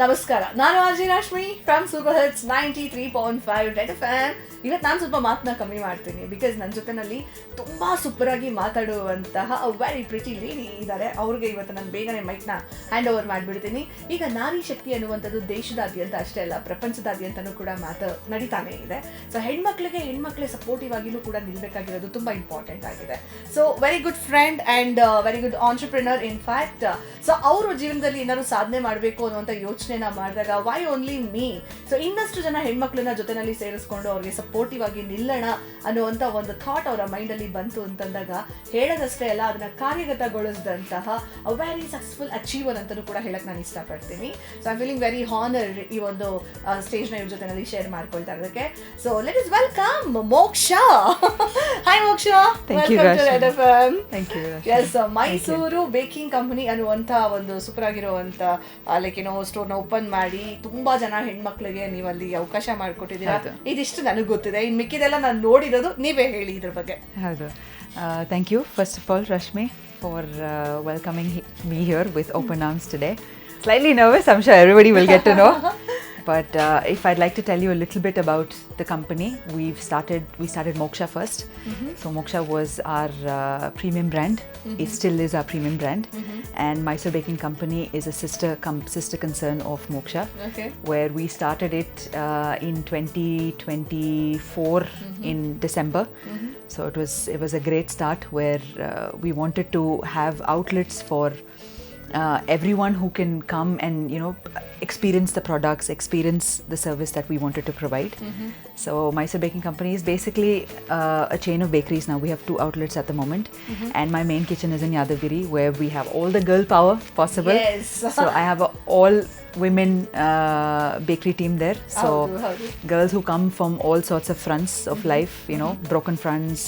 ನಮಸ್ಕಾರ, ನಾನು RJ Rashmi from super hits 93.5 Red FM. ಇವತ್ತು ನಾನು ಸ್ವಲ್ಪ ಮಾತನ್ನ ಕಮ್ಮಿ ಮಾಡ್ತೀನಿ ಬಿಕಾಸ್ ನನ್ನ ಜೊತೆನಲ್ಲಿ ತುಂಬ ಸೂಪರಾಗಿ ಮಾತಾಡುವಂತಹ ವೆರಿ ಪ್ರಿಟಿ ಲೇಡಿ ಇದ್ದಾರೆ. ಅವ್ರಿಗೆ ಇವತ್ತು ನಾನು ಬೇಗನೆ ಮೈಕ್ನ ಹ್ಯಾಂಡ್ ಓವರ್ ಮಾಡಿಬಿಡ್ತೀನಿ. ಈಗ ನಾರಿ ಶಕ್ತಿ ಅನ್ನುವಂಥದ್ದು ದೇಶದಾದ್ಯಂತ ಅಷ್ಟೇ ಅಲ್ಲ, ಪ್ರಪಂಚದಾದ್ಯಂತನೂ ಕೂಡ ನಡೀತಾನೆ ಇದೆ. ಸೊ ಹೆಣ್ಮಕ್ಳೇ ಸಪೋರ್ಟಿವ್ ಆಗಿನೂ ಕೂಡ ನಿಲ್ಬೇಕಾಗಿರೋದು ತುಂಬ ಇಂಪಾರ್ಟೆಂಟ್ ಆಗಿದೆ. So very good friend and very good entrepreneur in fact. So ಅವರು ಜೀವನದಲ್ಲಿ ಏನಾದ್ರು ಸಾಧನೆ ಮಾಡಬೇಕು ಅನ್ನುವಂಥ ಯೋಚನೆನ ಮಾಡಿದಾಗ ವೈ ಓನ್ಲಿ ಮೀ? ಸೊ ಇನ್ನಷ್ಟು ಜನ ಹೆಣ್ಮಕ್ಳನ್ನ ಜೊತೆನಲ್ಲಿ ಸೇರಿಸ್ಕೊಂಡು ಅವ್ರಿಗೆ ಸಪೋರ್ಟಿವ್ ಆಗಿ ನಿಲ್ಲೋಣ ಅನ್ನುವಂಥ ಒಂದು ಥಾಟ್ ಅವರ ಮೈಂಡಲ್ಲಿ ಬಂತು ಅಂತಂದಾಗ ಹೇಳೋದಷ್ಟೇ ಅಲ್ಲ, ಅದನ್ನ ಕಾರ್ಯಗತಗೊಳಿಸಿದಂತಹ ವೆರಿ ಸಕ್ಸಸ್ಫುಲ್ ಅಚೀವರ್ ಅಂತಲೂ ಕೂಡ ಹೇಳಕ್ಕೆ ನಾನು ಇಷ್ಟಪಡ್ತೀನಿ. So I feeling very honoured ಈ ಒಂದು ಸ್ಟೇಜ್ನ ಇವ್ರ ಜೊತೆನಲ್ಲಿ ಶೇರ್ ಮಾಡ್ಕೊಳ್ತಾ ಇರೋದಕ್ಕೆ. So let us welcome Moksha. Hi Moksha, welcome to red FM. Yes, Mysuru baking company ಅನ್ನುವಂಥ ಒಂದು ಸೂಪರ್ ಆಗಿರುವಂಥ ಸ್ಟೋರ್ನ ಓಪನ್ ಮಾಡಿ ತುಂಬಾ ಜನ ಹೆಣ್ಮಕ್ಳಿಗೆ ನೀವು ಅಲ್ಲಿ ಅವಕಾಶ ಮಾಡಿಕೊಟ್ಟಿದ್ದೀರಾ. ಇದಿಷ್ಟು ನನಗೆ ಗೊತ್ತಿದೆ, ಇನ್ನು ಮಿಕ್ಕಿದೆಲ್ಲ ನಾನು ನೋಡಿರೋದು. ನೀವೇ ಹೇಳಿ ಇದ್ರ ಬಗ್ಗೆ. ಹೌದು, thank you first of all Rashmi for welcoming me here with open arms today. Slightly nervous, I'm sure everybody will get to know. But if I'd like to tell you a little bit about the company, we started Moksha first. So Moksha was our premium brand. It still is our premium brand. And Mysore Baking Company is a sister concern of Moksha, where we started it in 2024 in December. So it was a great start where we wanted to have outlets for everyone who can come and experience the products, experience the service that we wanted to provide. So Mysore Baking Company is basically a chain of bakeries now. We have 2 outlets at the moment, and my main kitchen is in Yadavgiri, where we have all the girl power possible. Yes. So I have a all women bakery team there. So girls who come from all sorts of fronts of life, broken fronts,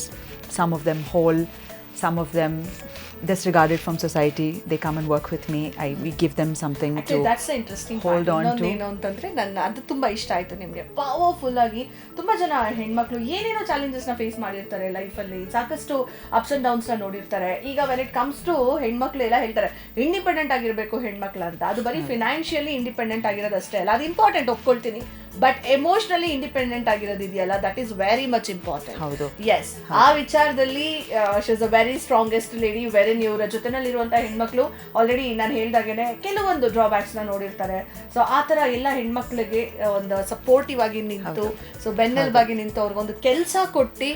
some of them whole, some of them disregarded from society. They come and work with me. We give them something to that's the interesting hold on to. ಏನು ಅಂತಂದ್ರೆ ಅದು ತುಂಬಾ ಇಷ್ಟ ಆಯ್ತು ನಿಮಗೆ. Powerful ಆಗಿ ತುಂಬಾ ಜನ ಹೆಣ್ಮಕ್ಳು ಏನೇನೋ ಚಾಲೆಂಜಸ್ ನ ಫೇಸ್ ಮಾಡಿರ್ತಾರೆ ಲೈಫಲ್ಲಿ, ಸಾಕಷ್ಟು ಅಪ್ಸ್ ಅಂಡ್ ಡೌನ್ಸ್ ನ ನೋಡಿರ್ತಾರೆ. ಈಗ ವೆನ್ ಇಟ್ ಕಮ್ಸ್ ಟು ಹೆಣ್ಮಕ್ಳು ಎಲ್ಲ ಹೇಳ್ತಾರೆ ಇಂಡಿಪೆಂಡೆಂಟ್ ಆಗಿರ್ಬೇಕು ಹೆಣ್ಮಕ್ಳು ಅಂತ. ಅದು ಬರೀ ಫಿನಾನ್ಷಿಯಲಿ ಇಂಡಿಪೆಂಡೆಂಟ್ ಆಗಿರೋದು ಅಷ್ಟೇ ಅಲ್ಲ, ಅದು ಇಂಪಾರ್ಟೆಂಟ್ ಒಪ್ಕೊಳ್ತೀನಿ. ಬಟ್ ಎಮೋಷನಲಿ ಇಂಡಿಪೆಂಡೆಂಟ್ ಆಗಿರೋದು ಇದೆಯಲ್ಲ, that is very much important. ಹೌದು, ಎಸ್, ಆ ವಿಚಾರದಲ್ಲಿ she is a very strongest lady. Very ಇವರ ಜೊತೆನಲ್ಲಿರುವಂತಹ ಹೆಣ್ಮಕ್ಳು ಆಲ್ರೆಡಿ ನಾನು ಹೇಳ್ದಾಗೇನೆ ಕೆಲವೊಂದು ಡ್ರಾಬ್ಯಾಕ್ಸ್ ನ ನೋಡಿರ್ತಾರೆ. ಸೊ ಆ ತರ ಎಲ್ಲ ಹೆಣ್ಮಕ್ಳಿಗೆ ಒಂದು ಸಪೋರ್ಟಿವ್ ಆಗಿ ನಿಂತು, ಸೊ ಬೆನ್ನೆಲುಬಾಗಿ ನಿಂತು ಅವ್ರಿಗೊಂದು ಕೆಲಸ ಕೊಟ್ಟು,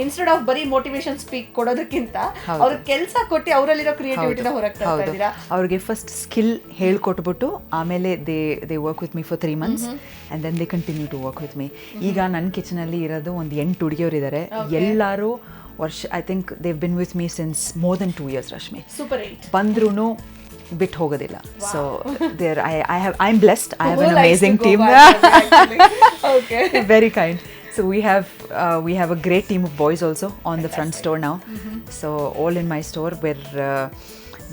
ಇನ್ಸ್ಟೆಡ್ ಆಫ್ ಬರೀ ಮೋಟಿವೇಶನ್ ಸ್ಪೀಕ್ ಕೊಡೋದಕ್ಕಿಂತ ಅವ್ರಿಗೆ ಕೆಲಸ ಕೊಟ್ಟು ಅವರಲ್ಲಿರೋ ಕ್ರಿಯೇಟಿವಿಟಿನ ಹೊರಗೆ ತರ್ತಾ ಇದ್ದೀರಾ. ಅವ್ರಿಗೆ ಫಸ್ಟ್ ಸ್ಕಿಲ್ ಹೇಳ್ಕೊಟ್ಬಿಟ್ಟು ಆಮೇಲೆ they work with me for 3 months and then they continue to work with me. ಈಗ ನನ್ನ ಕಿಚನ್ ಅಲ್ಲಿ ಇರೋದು ಒಂದು 8 ಹುಡುಗಿಯರು ಇದ್ದಾರೆ. ಎಲ್ಲರೂ I think they've been with me since more than 2 years, Rashmi. Super 8. ಬಂದ್ರೂನು ಬಿಟ್ಟು ಹೋಗೋದಿಲ್ಲ. So there I'm blessed. I have an amazing team. Okay. Very kind. So we have a great team of boys also on the front store now. So all in my store where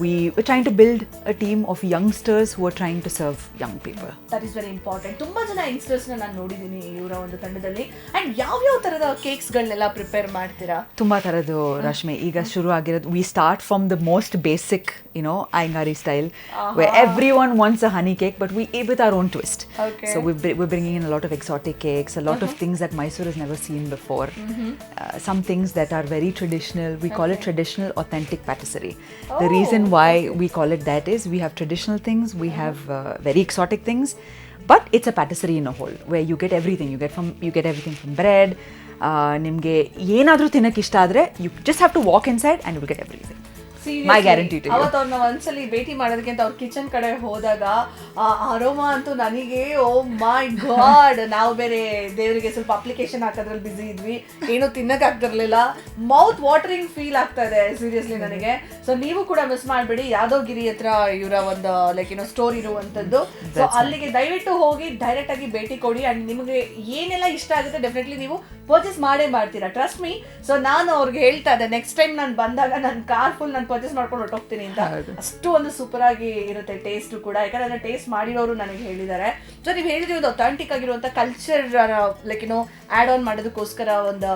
we're trying to build a team of youngsters who are trying to serve young people. That is very important. ತುಂಬಾ ಜನ youngsters ನಾನು ನೋಡಿದ್ದೀನಿ ಇವರ ಒಂದು ತಂಡದಲ್ಲಿ. And ಯಾವ ತರದ cakes ಗಳನ್ನೆಲ್ಲ prepare ಮಾಡ್ತೀರಾ? ತುಂಬಾ ತರದ್ದು ರಶ್ಮಿ. ಈಗ ಶುರು ಆಗಿರೋದು, we start from the most basic, Aingari style, where everyone wants a honey cake, but we eat with our own twist. Okay. So we're bringing in a lot of exotic cakes, a lot of things that Mysore has never seen before. Some things that are very traditional. We call it traditional authentic patisserie. The reason why we call it that is we have traditional things, we have very exotic things, but it's a patisserie in a whole, where you get everything. You get everything from bread. ನಿಮಗೆ ಏನಾದರೂ ತಿನ್ನಕ್ಕೆ ಇಷ್ಟ ಆದರೆ you just have to walk inside and you will get everything. My guarantee to you. ಅವತ್ತು ಅವ್ರನ್ನ ಒಂದ್ಸಲಿ ಭೇಟಿ ಮಾಡೋದಕ್ಕಿಂತ ಅವ್ರ ಕಿಚನ್ ಕಡೆ ಹೋದಾಗ ಆ ಅರೋಮಾ ಅಂತೂ ನನಗೆ ಓ ಮೈ ಗಾಡ್. ನಾವು ಬೇರೆ ದೇವರಿಗೆ ಸ್ವಲ್ಪ ಅಪ್ಲಿಕೇಶನ್ ಹಾಕೋದ್ರಲ್ಲಿ ಬಿಸಿ ಇದ್ವಿ, ಏನೂ ತಿನ್ನಕ್ ಆಗ್ತಿರ್ಲಿಲ್ಲ. ಮೌತ್ ವಾಟರಿಂಗ್ ಫೀಲ್ ಆಗ್ತಾ ಇದೆ ಸೀರಿಯಸ್ಲಿ ನನಗೆ. ಸೊ ನೀವು ಕೂಡ ಮಿಸ್ ಮಾಡಬೇಡಿ, ಯಾದವಗಿರಿ ಹತ್ರ ಇವರ ಒಂದು ಸ್ಟೋರ್ ಇರುವಂತದ್ದು. ಸೊ ಅಲ್ಲಿಗೆ ದಯವಿಟ್ಟು ಹೋಗಿ ಡೈರೆಕ್ಟ್ ಆಗಿ ಭೇಟಿ ಕೊಡಿ. ಅಂಡ್ ನಿಮಗೆ ಏನೆಲ್ಲ ಇಷ್ಟ ಆಗುತ್ತೆ ಡೆಫಿನೆಟ್ಲಿ ನೀವು ಪರ್ಚೇಸ್ ಮಾಡ್ತೀರಾ, ಟ್ರಸ್ಟ್ ಮೀ. ಸೊ ನಾನು ಅವ್ರಿಗೆ ಹೇಳ್ತಾ ಇದ್ದೆ, ನೆಕ್ಸ್ಟ್ ಟೈಮ್ ನಾನು ಬಂದಾಗ ನನ್ನ ಕಾರ್ ಫುಲ್ ನಾನು ಪರ್ಚೇಸ್ ಮಾಡ್ಕೊಂಡು ಹೊರಟೋಗ್ತೀನಿ ಅಂತ. ಅಷ್ಟು ಒಂದು ಸೂಪರ್ ಆಗಿ ಇರುತ್ತೆ ಟೇಸ್ಟ್ ಕೂಡ, ಯಾಕಂದ್ರೆ ಟೇಸ್ಟ್ ಮಾಡಿರೋರು ನನಗೆ ಹೇಳಿದ್ದಾರೆ. ಸೊ ನೀವು ಹೇಳಿದ್ರಿ ಒಂದು ಅಥೆಂಟಿಕ್ ಆಗಿರುವಂತ ಕಲ್ಚರ್ ಆಡ್ ಆನ್ ಮಾಡೋದಕ್ಕೋಸ್ಕರ ಒಂದು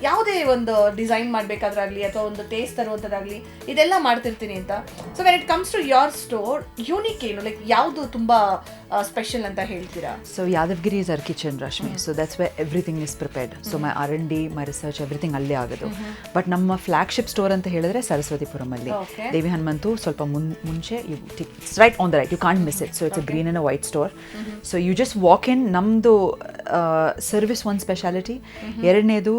ಯಾವುದೇ ಒಂದು ಡಿಸೈನ್ ಮಾಡ್ಬೇಕಾದ್ರಾಗ್ಲಿ ಅಥವಾ ಒಂದು ಟೇಸ್ಟ್ ತರುವಂಥದ್ದಾಗ್ಲಿ ಇದೆಲ್ಲ ಮಾಡ್ತಿರ್ತೀನಿ ಅಂತ. So when it comes to your store, unique ಏನು ಯಾವುದು ತುಂಬಾ ಸ್ಪೆಷಲ್ ಅಂತ ಹೇಳ್ತೀರಾ? So Yadavgiri is our kitchen, Rashmi. So that's where everything is prepared. So my R&D, my research, everything ಅಲ್ಲೇ ಆಗೋದು. ಬಟ್ ನಮ್ಮ ಫ್ಲಾಗ್ಶಿಪ್ ಸ್ಟೋರ್ ಅಂತ ಹೇಳಿದ್ರೆ ಸರಸ್ವತಿಪುರಂ ಅಲ್ಲಿ ದೇವಿ ಹನುಮಂತು ಸ್ವಲ್ಪ ಮುಂಚೆ it's right on the right, you can't miss it. So it's a green and a white store. So you just walk in. ನಮ್ದು service ಒಂದು ಸ್ಪೆಷಾಲಿಟಿ. ಎರಡನೇದು,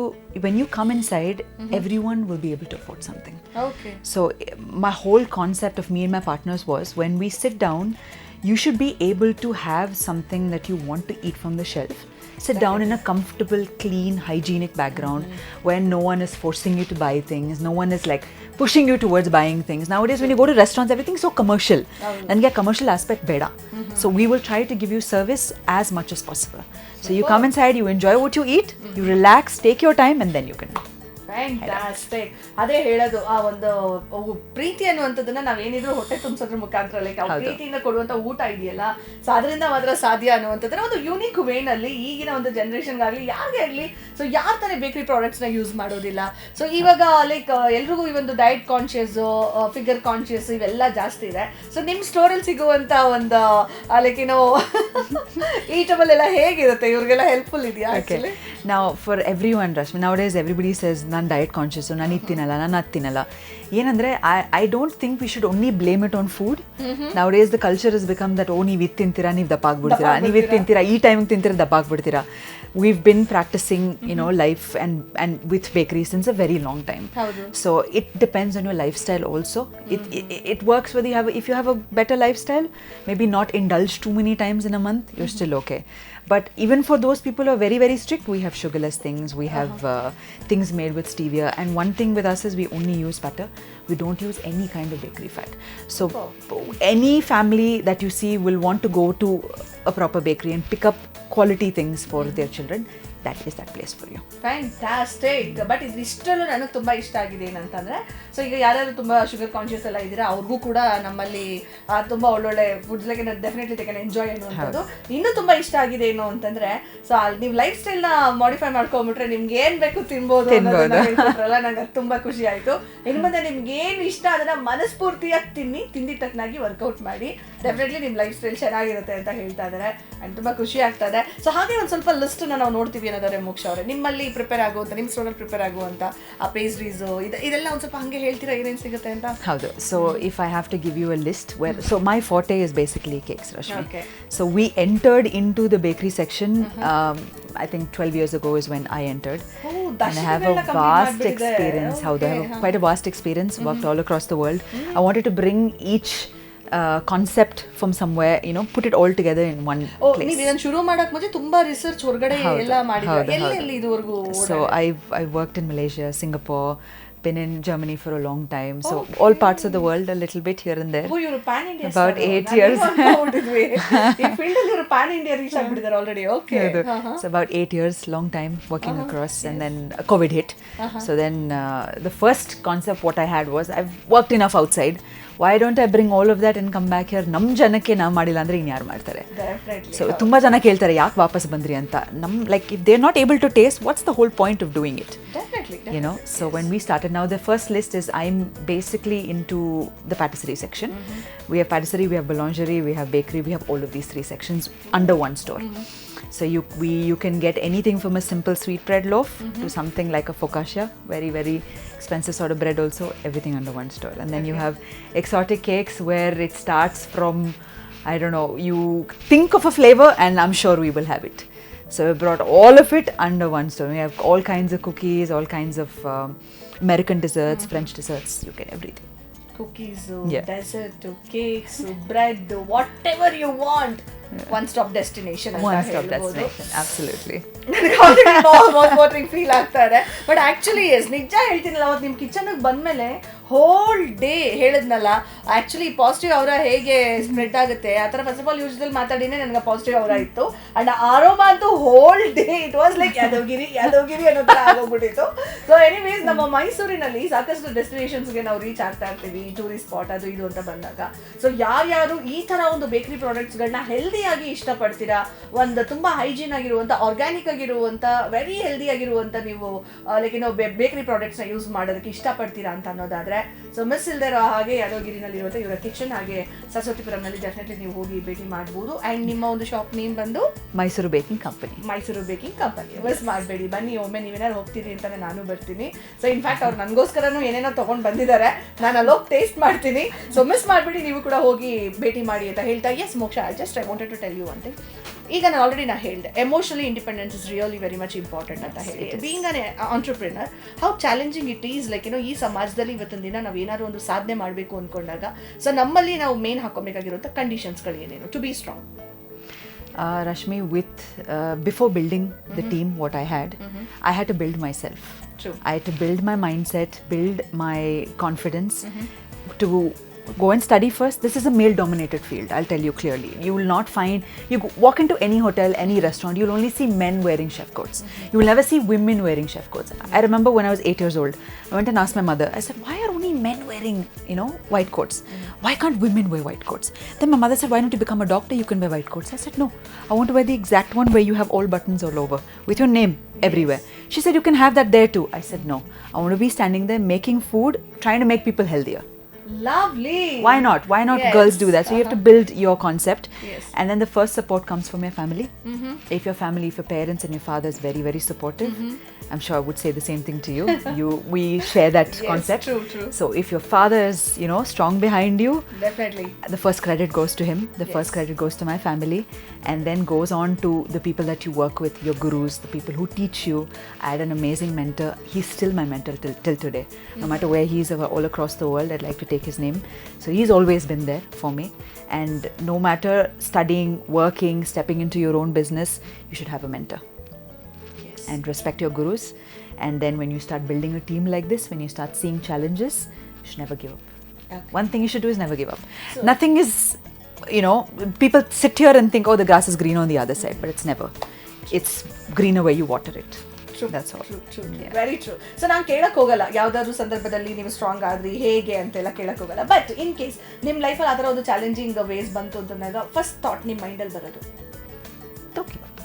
when you come inside everyone will be able to afford something. Okay. So my whole concept of me and my partners was, when we sit down, you should be able to have something that you want to eat from the shelf. Sit down in a comfortable, clean, hygienic background where no one is forcing you to buy things, no one is like pushing you towards buying things. Nowadays when you go to restaurants, everything's so commercial. Nange commercial aspect beda. So we will try to give you service as much as possible. So you come inside, you enjoy what you eat, you relax, take your time, and then you can fantastic. ಅದೇ ಹೇಳೋದು, ಆ ಒಂದು ಪ್ರೀತಿ ಅನ್ನುವಂಥದ್ದನ್ನ ನಾವೇನಿದ್ರು ಹೊಟ್ಟೆ ತುಂಬಿಸೋದ್ರ ಮುಖಾಂತರ like ಆ ಪ್ರೀತಿಯಿಂದ ಕೊಡುವಂತ ಊಟ ಇದೆಯಲ್ಲ, ಸೊ ಅದರಿಂದ ಮಾತ್ರ ಸಾಧ್ಯ ಅನ್ನುವಂಥದ್ದನ್ನ ಒಂದು ಯೂನಿಕ್ ವೇನಲ್ಲಿ ಈಗಿನ ಒಂದು ಜನರೇಷನ್ಗಾಗಲಿ ಯಾರಿಗೆ ಆಗಲಿ, ಸೊ ಯಾರು ತಾನೇ ಬೇಕರಿ ಪ್ರಾಡಕ್ಟ್ಸ್ನ ಯೂಸ್ ಮಾಡೋದಿಲ್ಲ. ಸೊ ಇವಾಗ ಲೈಕ್ ಎಲ್ರಿಗೂ ಈ ಒಂದು ಡಯಟ್ ಕಾನ್ಶಿಯಸ್, ಫಿಗರ್ ಕಾನ್ಶಿಯಸ್ ಇವೆಲ್ಲ ಜಾಸ್ತಿ ಇದೆ. ಸೊ ನಿಮ್ಮ ಸ್ಟೋರಲ್ಲಿ ಸಿಗುವಂತ ಒಂದು ಲೈಕ್ ಏನೋ ಈಟಬಲ್ ಎಲ್ಲ ಹೇಗಿರುತ್ತೆ, ಇವ್ರಿಗೆಲ್ಲ ಹೆಲ್ಪ್ಫುಲ್ ಇದೆಯಾ? Actually now for everyone, Rashmi, nowadays everybody says ನಾನು ಡಯಟ್ ಕಾನ್ಷಿಯಸ್, ನಾನು ಇದು ತಿನ್ನಲ್ಲ, ನಾನು ಅದು ತಿನ್ನಲ್ಲ. ಏನಂದರೆ I don't think we should only blame it on food. Nowadays the culture is become that, ಓ ನೀವು ಇದು ತಿಂತೀರಾ ನೀವು ದಪ್ಪ ಆಗ್ಬಿಡ್ತೀರಾ, ನೀವು ಇದು ತಿಂತೀರಾ ಈ ಟೈಮಿಗೆ ತಿಂತೀರಾ ದಪ್ಪ ಆಗ್ಬಿಡ್ತೀರಾ. We've been practicing, you know, life and with bakery since a very long time. So it depends on your lifestyle also. It works whether if you have a better lifestyle, maybe not indulge too many times in a month, you're still okay. But even for those people who are very, very strict, we have sugarless things, we have things made with stevia. And one thing with us is we only use butter. We don't use any kind of bakery fat. So any family that you see will want to go to a proper bakery and pick up quality things for their children. That is that place for you. Fantastic. But ಇದಿಷ್ಟಲ್ಲೂ ನನಗೆ ತುಂಬ ಇಷ್ಟ ಆಗಿದೆ ಏನಂತಂದರೆ, so ಈಗ ಯಾರ್ಯಾರು ತುಂಬ sugar conscious ಎಲ್ಲ ಇದ್ದೀರಾ ಅವ್ರಿಗೂ ಕೂಡ ನಮ್ಮಲ್ಲಿ ತುಂಬ ಒಳ್ಳೊಳ್ಳೆ foods like definitely they can enjoy ಅನ್ನುವಂಥದ್ದು. ಇನ್ನೂ ತುಂಬ ಇಷ್ಟ ಆಗಿದೆ ಏನು ಅಂತಂದರೆ, ಸೊ ಅಲ್ಲಿ ನೀವು ಲೈಫ್ ಸ್ಟೈಲ್ನ ಮಾಡಿಫೈ ಮಾಡ್ಕೊಂಬಿಟ್ರೆ ನಿಮ್ಗೆ ಏನು ಬೇಕು ತಿನ್ಬೋದು ಅನ್ನೋದನ್ನ ಹೇಳ್ಕೊಟ್ರಲ್ಲ, ನಂಗೆ ಅದು ತುಂಬ ಖುಷಿ ಆಯಿತು. ಇನ್ನು ಮುಂದೆ ನಿಮ್ಗೆ ಏನು ಇಷ್ಟ ಅದನ್ನು ಮನಸ್ಫೂರ್ತಿಯಾಗಿ ತಿಂದಿದ ತಕ್ಕನಾಗಿ ವರ್ಕೌಟ್ ಮಾಡಿ, ಡೆಫಿನೆಟ್ಲಿ ನಿಮ್ಮ ಲೈಫ್ ಸ್ಟೈಲ್ ಚೆನ್ನಾಗಿರುತ್ತೆ ಅಂತ ಹೇಳ್ತಾ ಇದ್ದಾರೆ. ಆ್ಯಂಡ್ ತುಂಬ ಖುಷಿ ಆಗ್ತಾ ಇದೆ. ಸೊ ಹಾಗೆ ಒಂದು ಸ್ವಲ್ಪ ಲಿಸ್ಟನ್ನ ನಾವು ನೋಡ್ತೀವಿ ಏನಾದರೆ ಮೋಕ್ಷ ಅವರೇ, ನಿಮ್ಮಲ್ಲಿ ಪ್ರಿಪೇರ್ ಆಗುವಂಥ, ನಿಮ್ಮ ಸ್ಟೋರಲ್ಲಿ ಪ್ರಿಪೇರ್ ಆಗುವಂಥ ಆ ಪೇಸ್ಟ್ರೀಸು ಇದೆಲ್ಲ ಒಂದು ಸ್ವಲ್ಪ ಹಾಗೆ ಹೇಳ್ತೀರಾ ಏನೇನು ಸಿಗುತ್ತೆ ಅಂತ? ಹೌದು. So if I have to give you a list where, so my forte is basically cakes, Rashmi. Okay. So we entered into the bakery section, I think 12 years ago is when I entered. And I have a vast experience. How I have quite a vast experience, worked all across the world. I wanted to bring each concept from somewhere, you know, put it all together in one place. ನೀವು ಇದನ್ನ ಶುರು ಮಾಡಕ್ಕೆ ಮುಂಚೆ ತುಂಬಾ research ಹೊರಗಡೆ ಎಲ್ಲ ಮಾಡಿದ್ರಾ? ಎಲ್ಲಿ ಇದುವರೆಗೂ? So I've worked in Malaysia, Singapore, been in Germany for a long time. So all parts of the world, a little bit here and there. Oh, you're a pan India. About 8 years. ಈ field ಅಲ್ಲಿ pan India reach ಆಗಿಬಿಟ್ಟಿದ್ದಾರೆ already. Okay. So about 8 years, long time working across, and then COVID hit. So then the first concept what I had was, I've worked enough outside. Why don't I bring all of that and come back here? ನಮ್ಮ ಜನಕ್ಕೆ ನಾವು ಮಾಡಿಲ್ಲ ಅಂದರೆ ಇನ್ಯಾರು ಮಾಡ್ತಾರೆ? So ತುಂಬ ಜನ ಕೇಳ್ತಾರೆ ಯಾಕೆ ವಾಪಸ್ ಬಂದ್ರಿ ಅಂತ. Like if they are not able to taste, what's the whole point of doing it? You know, so when we started, now the first list is, I'm basically into the patisserie section. We have patisserie, we have boulangerie, we have bakery, we have all of these three sections under one store. So you can get anything from a simple sweetbread loaf to something like a focaccia, very, very expensive sort of bread also, everything under one store. And then you have exotic cakes where it starts from, I don't know, you think of a flavor and I'm sure we will have it. So we brought all of it under one store. We have all kinds of cookies, all kinds of American desserts, French desserts, you get everything. Cookies, dessert, cakes, bread, whatever you want. One stop destination. One stop destination, absolutely. Feel ಆಗ್ತಾ ಇದೆ. But actually ನಿಜ ಹೇಳ್ತೀನಲ್ಲ, ಅವತ್ತು ನಿಮ್ಮ ಕಿಚನ್ಗೆ ಬಂದ್ಮೇಲೆ whole day ಹೇಳಿದ್ನಲ್ಲ, actually positive ಅವರ ಹೇಗೆ spread ಆಗುತ್ತೆ ಆ ಥರ ಫಸ್ಟ್ ಆಫ್ ಆಲ್ ಯೂಸ್ವಲ್ ಮಾತಾಡಿನೇ ನನಗೆ ಪಾಸಿಟಿವ್ ಅವರ ಇತ್ತು. ಅಂಡ್ ಆರೋಮ ಅಂತೂ whole day it was like Yadavagiri ಅನ್ನೋ ಥರ ಆಗೋಗ್ಬಿಟ್ಟಿತ್ತು. ಸೊ ಎನಿವೇಸ್, ನಮ್ಮ ಮೈಸೂರಿನಲ್ಲಿ ಸಾಕಷ್ಟು ಡೆಸ್ಟಿನೇಷನ್ಸ್ಗೆ ನಾವು ರೀಚ್ ಆಗ್ತಾ ಇರ್ತೀವಿ, ಟೂರಿಸ್ಟ್ ಸ್ಪಾಟ್ ಅದು ಇದು ಅಂತ ಬಂದಾಗ. ಸೊ ಯಾರ್ಯಾರು ಈ ಥರ ಒಂದು ಬೇಕರಿ ಪ್ರಾಡಕ್ಟ್ಸ್ಗಳನ್ನ ಹೆಲ್ದಿಯಾಗಿ ಇಷ್ಟಪಡ್ತೀರಾ, ಒಂದು ತುಂಬ ಹೈಜೀನ್ ಆಗಿರುವಂಥ ಆರ್ಗ್ಯಾನಿಕ್ ಆಗಿರುವಂಥ ವೆರಿ ಹೆಲ್ದಿ ಆಗಿರುವಂಥ ನೀವು ಲೈಕ್ ಬೇಕರಿ ಪ್ರಾಡಕ್ಟ್ಸ್ನ ಯೂಸ್ ಮಾಡೋದಕ್ಕೆ ಇಷ್ಟಪಡ್ತೀರಾ ಅಂತ ಅನ್ನೋದಾದರೆ ಸೊ ಮಿಸ್ ಇಲ್ದೇ ಇರೋ ಹಾಗೆ ಯಾದಗಿರಿನಲ್ಲಿರುವಂಥ ಇವರ ಕಿಚನ್ ಹಾಗೆ ಸರಸ್ವತಿಪುರಂನಲ್ಲಿ ಡೆಫಿನೆಟ್ಲಿ ನೀವು ಹೋಗಿ ಭೇಟಿ ಮಾಡ್ಬೋದು. ಆ್ಯಂಡ್ ನಿಮ್ಮ ಒಂದು ಶಾಪ್ ನೇಮ್ ಬಂದು Mysuru baking company. Mysuru baking company. Miss ಮಾಡಬೇಡಿ, ಬನ್ನಿ ಒಮ್ಮೆ ನೀವೇನಾದ್ರು ಹೋಗ್ತೀರಿ ಅಂತಾನೆ ನಾನು ಬರ್ತೀನಿ. ಸೊ ಇನ್ಫ್ಯಾಕ್ಟ್ ಅವ್ರು ನನಗೋಸ್ಕರನೂ ಏನೇನೋ ತೊಗೊಂಡು ಬಂದಿದ್ದಾರೆ, ನಾನು ಅಲ್ಲೋಗಿ ಟೇಸ್ಟ್ ಮಾಡ್ತೀನಿ. ಸೊ ಮಿಸ್ ಮಾಡಬೇಡಿ, ನೀವು ಕೂಡ ಹೋಗಿ ಭೇಟಿ ಮಾಡಿ ಅಂತ ಹೇಳ್ತಾ yes Moksha I wanted to tell you ಅಂತ. ಈಗ ನಾನು ಆಲ್ರೆಡಿ ಹೇಳಿದೆ emotionally independence is really very much important ಅಂತ ಹೇಳಿ. Being an entrepreneur how challenging it is like ಈ ಸಮಾಜದಲ್ಲಿ ಇವತ್ತಿನ ದಿನ ನಾವು ಏನಾದ್ರು ಒಂದು ಸಾಧನೆ ಮಾಡಬೇಕು ಅಂದ್ಕೊಂಡಾಗ ಸೊ ನಮ್ಮಲ್ಲಿ ನಾವು ಮೇನ್ ಹಾಕೋಬೇಕಾಗಿರುವಂಥ ಕಂಡೀಷನ್ಸ್ಗಳು ಏನೇನು to be strong? Rashmi, before building the team, what I had to build myself. True. I had to build my mindset, build my confidence to go and study first. This is a male-dominated field, I'll tell you clearly. You will not find, walk into any hotel, any restaurant, you'll only see men wearing chef coats. You will never see women wearing chef coats. I remember when I was 8 years old, I went and asked my mother, I said, why are only men wearing, white coats? Why can't women wear white coats? Then my mother said, why don't you become a doctor? You can wear white coats. I said, no, I want to wear the exact one where you have all buttons all over, with your name everywhere. She said, you can have that there too. I said, no, I want to be standing there making food, trying to make people healthier. Lovely. Why not Yes. girls do that? So you have to build your concept. Yes. And then the first support comes from your family. If your family, if your parents and your father is very, very supportive, I'm sure I would say the same thing to you. We share that Yes, concept. true. So if your father is, strong behind you, Definitely. the first credit goes to him. The first credit goes to my family, and then goes on to the people that you work with, your gurus, the people who teach you. I had an amazing mentor. He's still my mentor till today. No matter where he is all across the world, I'd like to take his name. So he's always been there for me. And no matter studying, working, stepping into your own business, you should have a mentor. Yes. And respect your gurus. And then when you start building a team like this, when you start seeing challenges, you should never give up. Okay. One thing you should do is never give up. Nothing is, people sit here and think, oh, the grass is green on the other side, but it's never. It's greener where you water it. True. That's all. True. Very true. So ನಾನು ಕೇಳಕ್ ಹೋಗಲ್ಲ ಯಾವ್ದಾದ್ರು ಸಂದರ್ಭದಲ್ಲಿ ನೀವು strong ಆದ್ರಿ ಹೇಗೆ ಅಂತೆಲ್ಲ ಕೇಳಕ್ ಹೋಗಲ್ಲ. ಬಟ್ ಇನ್ ಕೇಸ್ ನಿಮ್ಮ ಲೈಫಲ್ಲಿ ಆ ಥರ ಒಂದು ಚಾಲೆಂಜಿಂಗ್ ವೇಸ್ ಬಂತು ಅಂತಂದಾಗ ಫಸ್ಟ್ ಥಾಟ್ ನಿಮ್ಮ ಮೈಂಡಲ್ಲಿ ಬರೋದು Don't give up.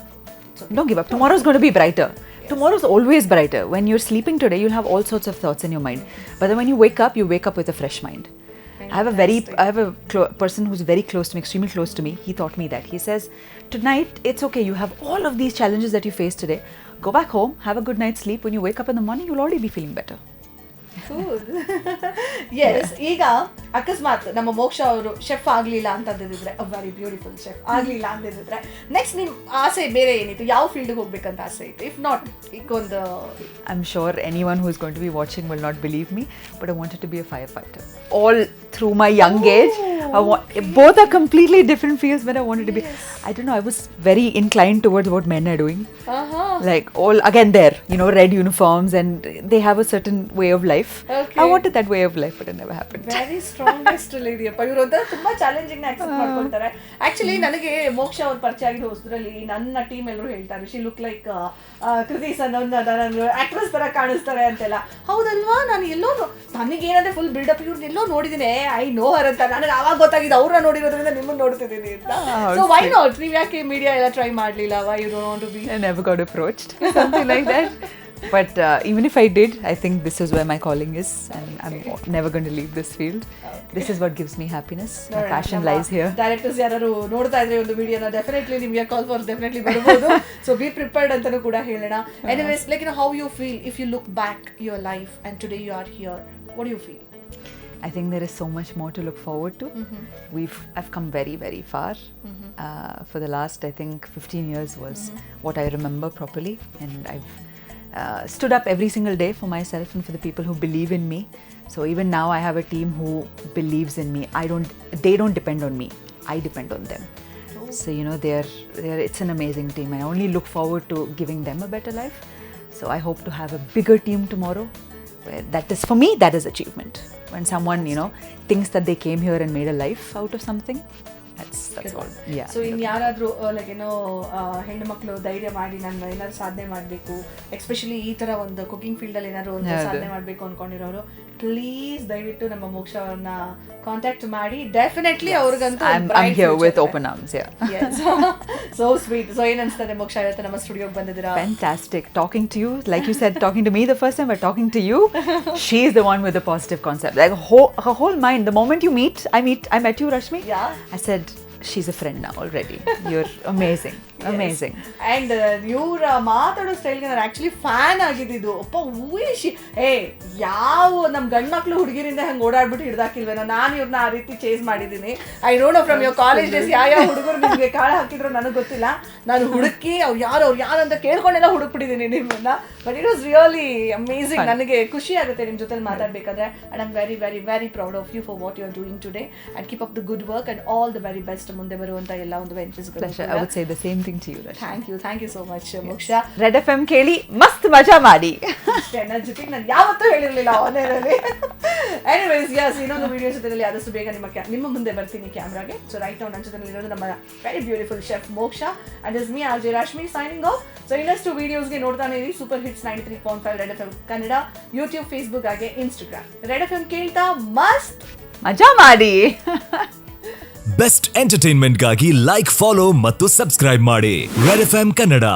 Don't give up. Tomorrow's going to be brighter. Yes. Tomorrow's always brighter. When you're sleeping today, you'll have all sorts of thoughts in your mind. But then when you wake up with a fresh mind. Fantastic. I have a person who's very close to me, extremely close to me. He taught me that. He says, tonight, it's okay. You have all of these challenges that you face today. Go back home, have a good night's sleep. When you wake up in the morning, you'll already be feeling better. Yes ಈಗ ಅಕಸ್ಮಾತ್ ನಮ್ಮ ಮೋಕ್ಷ ಅವರು chef ಆಗ್ಲಿಲ್ಲ ಅಂತಂದಿದ್ರೆ very beautiful chef ಆಗ್ಲಿಲ್ಲ ಅಂದಿದ್ರೆ next ನಿಮ್ ಆಸೆ ಬೇರೆ ಏನಿತ್ತು? ಯಾವ ಫೀಲ್ಡ್ಗೆ ಹೋಗ್ಬೇಕಂತ ಆಸೆ ಇತ್ತು? ಇಫ್ ನಾಟ್ ಈಗ ಒಂದು I'm sure anyone who's going to be watching will not believe me, but I wanted to be a firefighter. All through my young age, both are completely different fields, but I wanted to be. I don't know, I was very inclined towards what men are doing. Like all again there, red uniforms, and they have a certain way of life. Okay. I wanted that way of life, but it never happened. Very strongest lady ಅಪ್ಪ ಇವರು ಒಂಥರ ತುಂಬಾ challenging ನ accept ಮಾಡ್ಕೊಳ್ತಾರೆ. Actually ನನಗೆ ಮೋಕ್ಷ ಅವ್ರ ಪರಿಚಯ ಆಗಿರೋ ಹೊಸದ್ರಲ್ಲಿ ನನ್ನ ಟೀಮ್ ಎಲ್ಲರೂ ಹೇಳ್ತಾರೆ ಶಿ ಲುಕ್ ಲೈಕ್ ಕೃತಿ ಸನನ್ ಆಕ್ಟ್ರೆಸ್ ತರ ಕಾಣಿಸ್ತಾರೆ ಅಂತೆಲ್ಲ. ಹೌದಲ್ವಾ? ನಾನು ಎಲ್ಲೋ ನನಗೇನಂದ್ರೆ ಫುಲ್ ಬಿಲ್ಡಪ್ ಇವ್ರನ್ನ ಎಲ್ಲೋ ನೋಡಿದ್ದೀನಿ, ಐ ನೋ ಹರ್ ಅಂತ. ನನಗೆ ಆವಾಗ ಗೊತ್ತಾಗಿದೆ ಅವ್ರನ್ನ ನೋಡಿರೋದ್ರಿಂದ ನಿಮ್ಮನ್ನ ನೋಡ್ತಿದ್ದೀನಿ ಅಂತ. So why not? ನೀವು ಯಾಕೆ ಮೀಡಿಯಾ ಎಲ್ಲ ಟ್ರೈ ಮಾಡಲಿಲ್ಲ? Why you don't want to be? I never got approached, something like that. But even if I did, I think this is where my calling is, and I'm never going to leave this field. Okay. This is what gives me happiness. My passion lies here. Directors ಯಾರು ನೋಡ್ತಾ ಇದ್ರೆ ಒಂದು ವಿಡಿಯೋನ definitely ನಿಮಗೆ call for definitely ಬರ್ಬೋದು. So be prepared ಅಂತಾನೂ ಕೂಡ ಹೇಳೋಣ. Anyways like how you feel if you look back your life and today you are here, what do you feel? I think there is so much more to look forward to. I've come very, very far. For the last, I think, 15 years was what I remember properly, and I've stood up every single day for myself and for the people who believe in me. So even now, I have a team who believes in me. They don't depend on me. I depend on them. So it's an amazing team. I only look forward to giving them a better life. So I hope to have a bigger team tomorrow. Where that is, for me, that is achievement. When someone thinks that they came here and made a life out of something, that's all. Yeah. So in ಯಾರಾದ್ರೂ like ಹೆಣ್ಣು ಮಕ್ಕಳು ಧೈರ್ಯ ಮಾಡಿ ನಾನು ಏನಾದ್ರು ಸಾಧನೆ ಮಾಡಬೇಕು, especially ಈ ತರ ಒಂದು ಕುಕಿಂಗ್ ಫೀಲ್ಡ್ ಅಲ್ಲಿ ಏನಾದ್ರು ಒಂದು ಸಾಧನೆ ಮಾಡಬೇಕು ಅನ್ಕೊಂಡಿರೋರು ಪ್ಲೀಸ್ ದಯವಿಟ್ಟು ನಮ್ಮ ಮೋಕ್ಷ ಅವ್ರನ್ನ ಕಾಂಟ್ಯಾಕ್ಟ್ ಮಾಡಿ. ಡೆಫಿನೆಟ್ಲಿ ಅವ್ರಿಗಂತೂ I'm here with open arms. Yeah. So sweet. So ಏನ್ ಅನ್ಸ್ತದೆ ಮೋಕ್ಷ ಇವತ್ತು ನಮ್ಮ ಸ್ಟುಡಿಯೋಗೆ ಬಂದಿದ್ದೀರಾ? Fantastic. Talking to you, like you said, talking to me the first time, but talking to you, she's the one with the positive concept. Like her whole mind. The moment you meet, I met you, Rashmi. Yeah. I said, she's a friend now already. You're amazing. Amazing. And ಇವ್ರ ಮಾತಾಡೋ ಸ್ಟೈಲ್ಗೆ ನಾನು actually fan ಆಗಿದ್ದು. ಅಪ್ಪ ಊಯಿಶಿ ಯಾವ ನಮ್ಮ ಗಂಡು ಮಕ್ಳು ಹುಡುಗಿರಿಂದ ಹಂಗೆ ಓಡಾಡ್ಬಿಟ್ಟು ಹಿಡ್ದಾಕಿಲ್ವೇನೋ. ನಾನು ಇವ್ರನ್ನ ಆ ರೀತಿ ಚೇಸ್ ಮಾಡಿದ್ದೀನಿ. I don't know from your college days ಯಾವ ಹುಡುಗರು ನಿಮಗೆ ಕಾಳ ಹಾಕಿದ್ರು ನನಗೆ ಗೊತ್ತಿಲ್ಲ. ನಾನು ಹುಡುಕಿ ಅವ್ರು ಯಾರು ಅಂತ ಕೇಳ್ಕೊಂಡೆಲ್ಲ ಹುಡುಕ್ಬಿಟ್ಟಿದ್ದೀನಿ ನಿಮ್ಮನ್ನ. But it was really amazing. ನನಗೆ ಖುಷಿ ಆಗುತ್ತೆ ನಿಮ್ಮ ಜೊತೆ ಮಾತಾಡ್ಬೇಕಾದ್ರೆ. And I am very very very proud of you for what you are doing today. And keep up the good work and all the very best ಮುಂದೆ ಬರುವಂತ ಎಲ್ಲ ಒಂದು ವೆಂಚರ್ಸ್ಗಳು. I would say the same thing to you, Rashmi. Thank you so much Moksha. Red FM ಕೇಳಿ ಮಸ್ತ್ ಮಜಾ ಮಾಡಿ. ನನ್ನ ಜೊತೆಗೆ ನಾನು ಯಾವತ್ತೂ ಹೇಳಿರಲಿಲ್ಲ ಆನ್ಲೈನಲ್ಲಿ. ಎನಿವೇಸ್ ಯಸ್, ಇನ್ನೊಂದು ವಿಡಿಯೋ ಜೊತೆಯಲ್ಲಿ ಆದಷ್ಟು ಬೇಗ ನಿಮ್ಮ ಮುಂದೆ ಬರ್ತೀನಿ ಕ್ಯಾಮ್ರಾಗೆ. ಸೊ ರೈಟ್ ನಾವು ನನ್ನ ಜೊತೆಲಿ ಇರೋದು ನಮ್ಮ ವೆರಿ ಬ್ಯೂಟಿಫುಲ್ ಶೆಫ್ ಮೋಕ್ಷ and is me RJ Rashmi signing off. So ಇನ್ನಷ್ಟು ವಿಡಿಯೋಸ್ಗೆ ನೋಡ್ತಾನೆ ಇರಿ super hits 93.5 Red FM Kannada, YouTube, Facebook ಹಾಗೆ ಇನ್ಸ್ಟಾಗ್ರಾಮ್. Red FM ಕೇಳ್ತಾ ಮಸ್ತ್ ಮಜಾ ಮಾಡಿ. ಬೆಸ್ಟ್ ಎಂಟರ್ಟೈನ್ಮೆಂಟ್ಗಾಗಿ ಲೈಕ್, ಫಾಲೋ ಮತ್ತು ಸಬ್ಸ್ಕ್ರೈಬ್ ಮಾಡಿ ರೆಡ್ ಎಫ್ ಎಂ ಕನ್ನಡ.